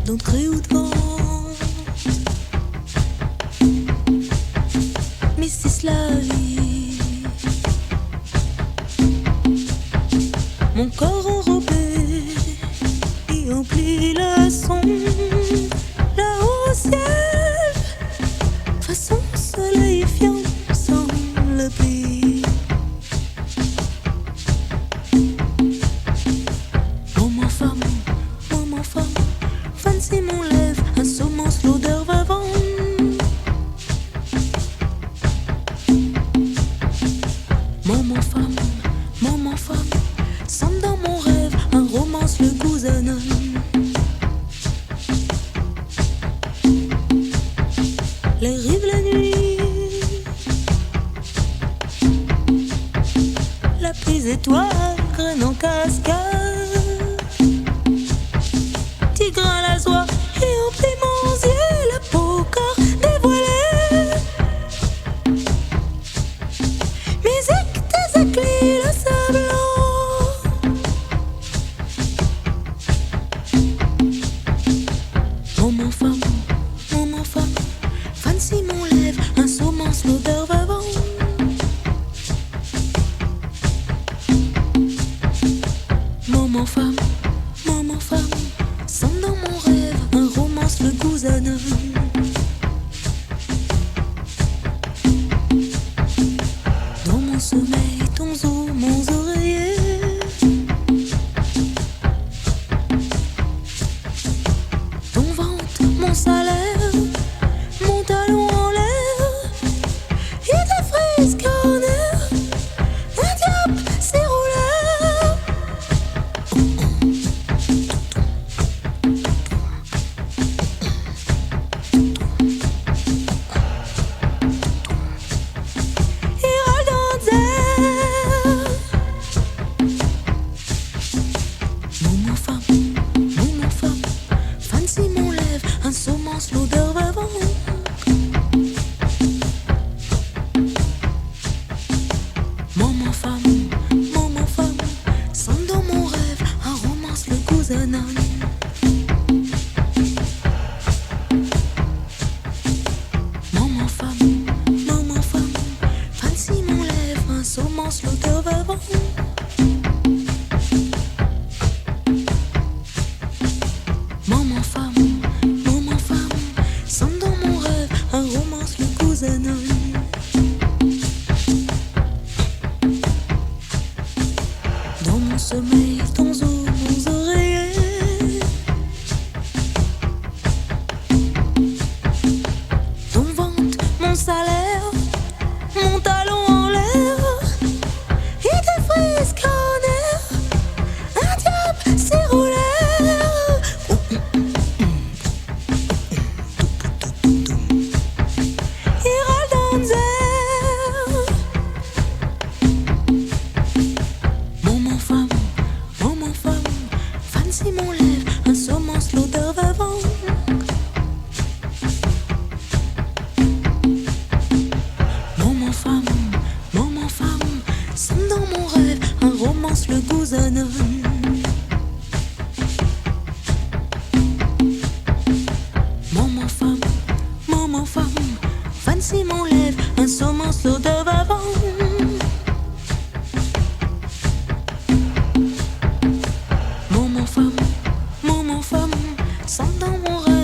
D'entrée ou de vente, mais c'est la vie. Mon corps enrobé y emplit la sonde, là-haut au ciel, façon soleil-fiant sans le pli. Moment femme, fancy mon lèvre, un saumon, l'odeur va vendre. Moment femme, semble dans mon rêve, un romance, le gousanon. Les rives la nuit, la prise étoile, graine en cascade. Tigre à la soie et en pimentier, la peau corps dévoilée. Musique des éclats, le sablon. Moment femme, fancy mon lèvre, un saumon, l'odeur va vendre. Moment femme, semble dans mon rêve, un romance, le gousanon. Dans mon sommeil, ton zoo, mon oreiller. Ton ventre, mon salaire, mon talon en l'air. Et des frises corner, un diable, c'est rouleur. Moment femme, fancy mon lèvre, un saumon, l'odeur va vendre. Moment femme, semble dans mon rêve, un romance, le gousanon. Moment femme, fancy mon lèvre, un saumon, l'odeur va vendre. Moment femme, semble dans mon rêve, un romance, le gousanon. Dans mon sommeil, ton zoo, mon oreiller. Ton ventre, mon salaire, mon talon en l'air. Et des frises corner, un diable, c'est rouleur. Moment femme, fancy mon lèvre, un saumon, l'odeur va vendre. Moment femme, semble dans mon rêve, un romance, le gousanon. Moment femme, fancy mon lèvre, un saumon, l'odeur va vendre. Moment femme, semble dans mon rêve.